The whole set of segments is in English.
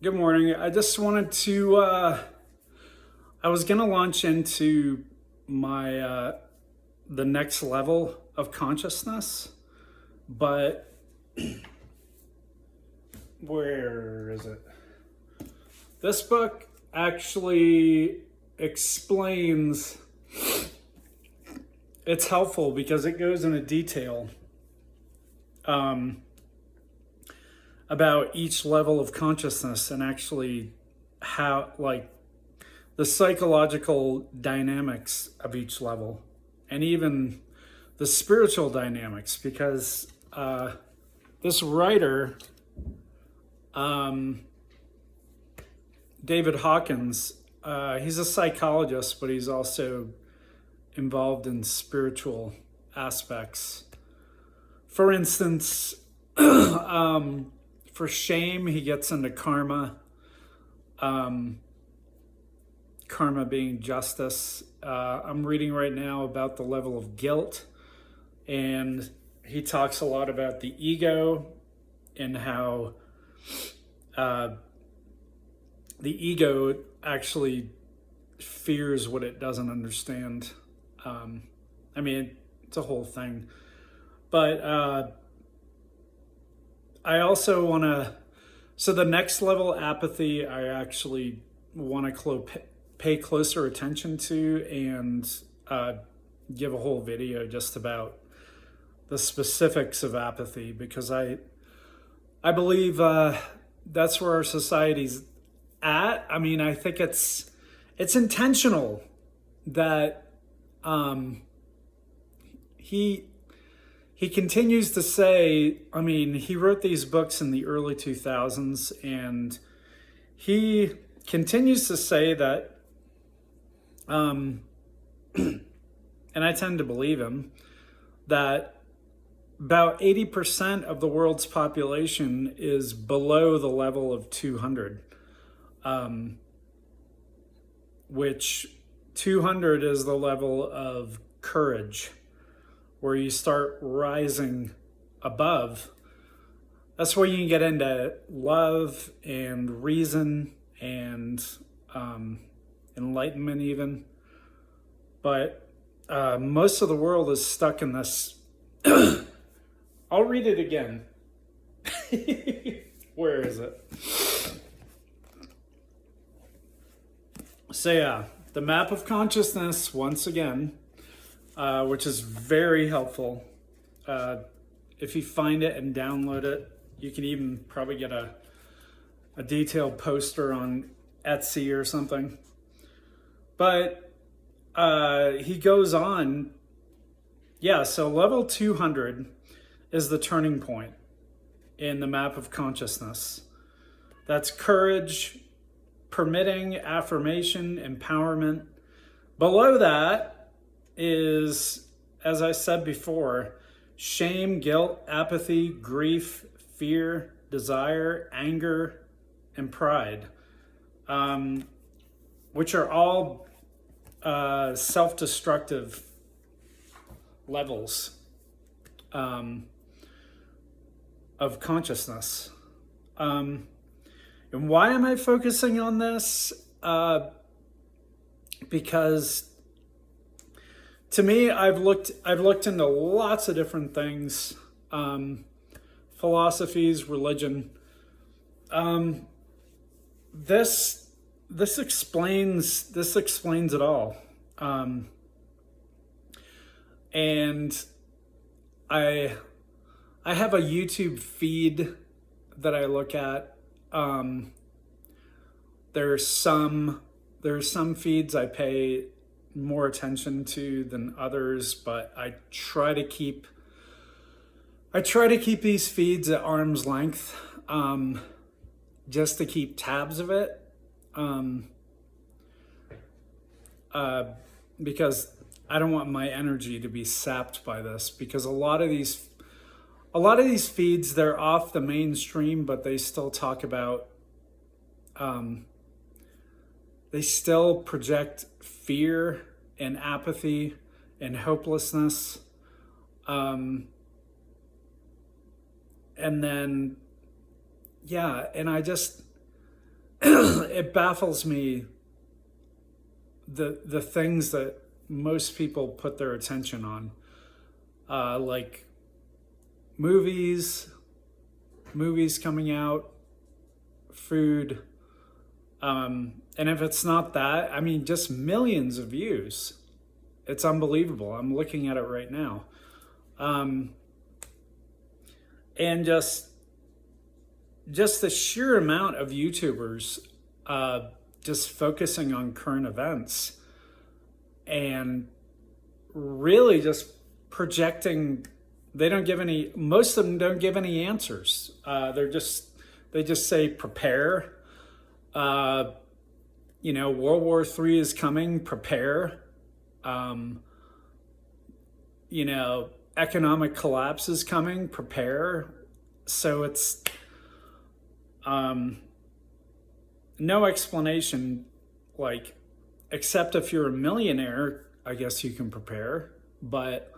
Good morning. I just wanted to, I was going to launch into my, the next level of consciousness, but where is it? This book actually explains, it's helpful because it goes into detail about each level of consciousness and actually how, like, the psychological dynamics of each level and even the spiritual dynamics, because this writer, David Hawkins, he's a psychologist, but he's also involved in spiritual aspects. For instance, for shame, he gets into karma, karma being justice. I'm reading right now about the level of guilt, and he talks a lot about the ego and how the ego actually fears what it doesn't understand. I mean, it's a whole thing. But I also want to, so the next level, apathy, I actually want to pay closer attention to and give a whole video just about the specifics of apathy, because I believe that's where our society's at. I mean, I think it's intentional that he continues to say, I mean, he wrote these books in the early 2000s, and he continues to say that, and I tend to believe him, that about 80% of the world's population is below the level of 200, which 200 is the level of courage, where you start rising above. That's where you can get into love and reason and enlightenment even. But most of the world is stuck in this. I'll read it again. Where is it? So yeah, the map of consciousness, once again, which is very helpful. If you find it and download it, you can even probably get a detailed poster on Etsy or something. But he goes on, yeah, so level 200 is the turning point in the map of consciousness. That's courage, permitting, affirmation, empowerment. Below that is, as I said before, shame, guilt, apathy, grief, fear, desire, anger, and pride, which are all self-destructive levels of consciousness. And why am I focusing on this? Because to me, I've looked into lots of different things, philosophies, religion. This explains it all, and I have a YouTube feed that I look at. There's some feeds I pay more attention to than others, but I try to keep these feeds at arm's length, just to keep tabs of it, because I don't want my energy to be sapped by this, because a lot of these feeds, they're off the mainstream, but they still talk about, they still project fear and apathy and hopelessness. And then, yeah, and I just, it baffles me the things that most people put their attention on, like movies coming out, food, and if it's not that, I mean, just millions of views. It's unbelievable. I'm looking at it right now, and just the sheer amount of YouTubers just focusing on current events and really just projecting. They don't give any, most of them don't give any answers. They just say prepare. World War III is coming, prepare. Economic collapse is coming, prepare. So it's no explanation, like, except if you're a millionaire, I guess you can prepare, but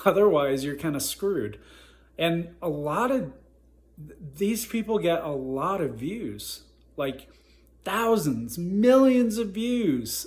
otherwise you're kind of screwed. And a lot of these people get a lot of views, like thousands, millions of views.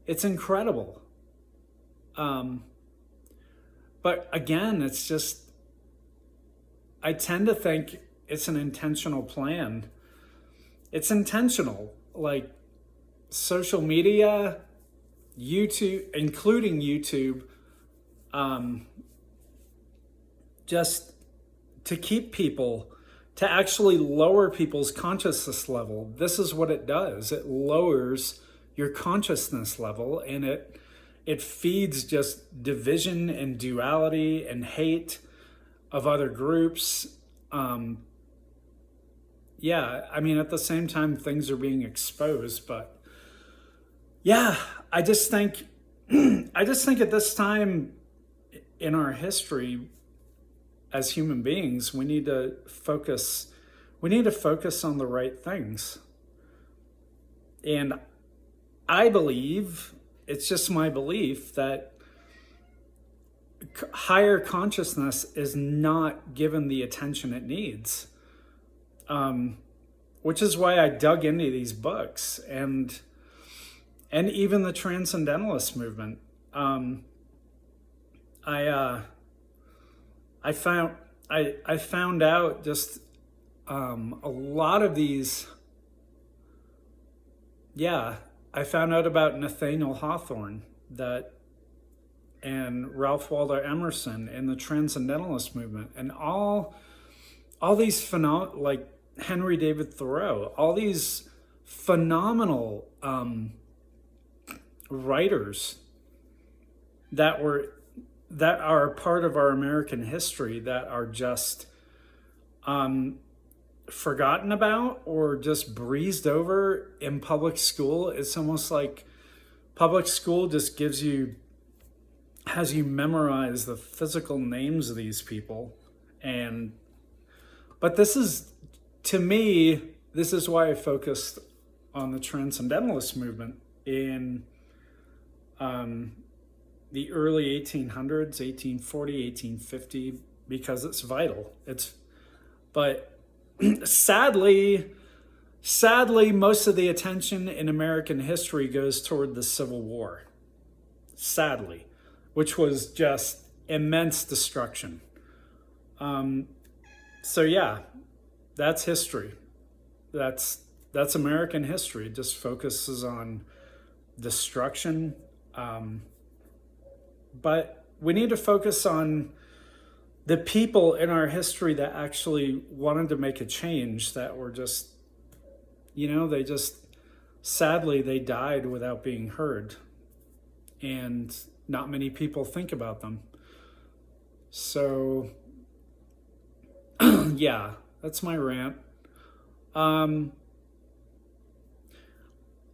It's incredible. But again, it's just, I tend to think it's an intentional plan. It's intentional, like social media, YouTube, including YouTube, just to keep people, to actually lower people's consciousness level. This is what it does. It lowers your consciousness level, and it feeds just division and duality and hate of other groups. At the same time, things are being exposed, but yeah, I just think at this time in our history as human beings, we need to focus on the right things. And I believe, it's just my belief, that higher consciousness is not given the attention it needs. Which is why I dug into these books and even the Transcendentalist movement. I found out just a lot of these. Yeah, I found out about Nathaniel Hawthorne and Ralph Waldo Emerson and the Transcendentalist movement and all these like Henry David Thoreau, all these phenomenal writers that are part of our American history that are just forgotten about or just breezed over in public school. It's almost like public school just has you memorize the physical names of these people. But this is, to me, this is why I focused on the Transcendentalist movement in the early 1800s, 1840, 1850, because it's vital. But sadly, most of the attention in American history goes toward the Civil War. Sadly, which was just immense destruction. So yeah, that's history. That's American history. It just focuses on destruction. But we need to focus on the people in our history that actually wanted to make a change, that were just, sadly, they died without being heard. And not many people think about them. So, yeah, that's my rant.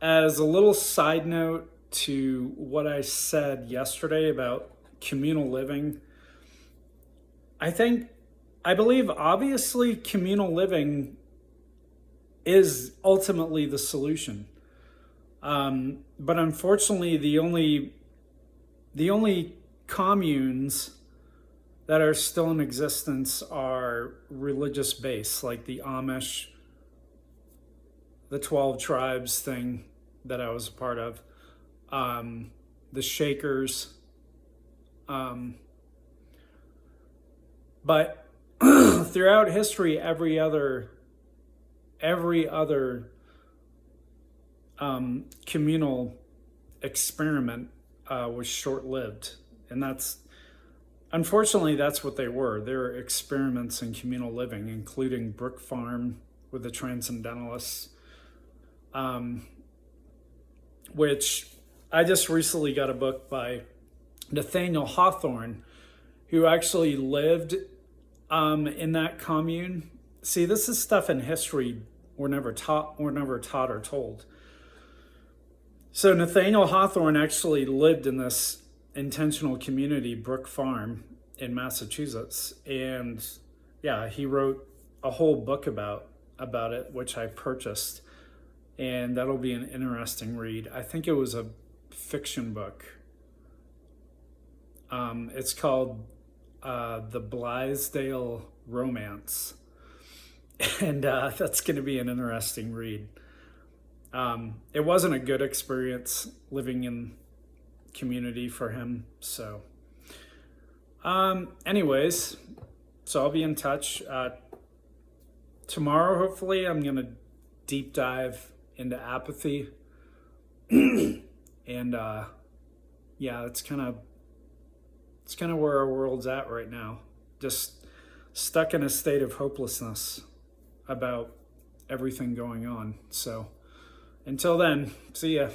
As a little side note to what I said yesterday about communal living, I believe obviously communal living is ultimately the solution. But unfortunately, the only communes that are still in existence are religious based, like the Amish the 12 tribes thing that I was a part of, the Shakers. But throughout history, every other communal experiment was short-lived, and unfortunately that's what they were. They were experiments in communal living, including Brook Farm with the Transcendentalists, which I just recently got a book by Nathaniel Hawthorne, who actually lived in that commune. See, this is stuff in history we're never taught or told. So Nathaniel Hawthorne actually lived in this intentional community, Brook Farm, in Massachusetts, and yeah, he wrote a whole book about it, which I purchased, and that'll be an interesting read. I think it was a fiction book. It's called The Blithedale Romance, and that's going to be an interesting read. It wasn't a good experience living in community for him, so anyways, so I'll be in touch. Tomorrow, hopefully, I'm going to deep dive into apathy, and yeah, it's kind of where our world's at right now, just stuck in a state of hopelessness about everything going on. So until then, see ya.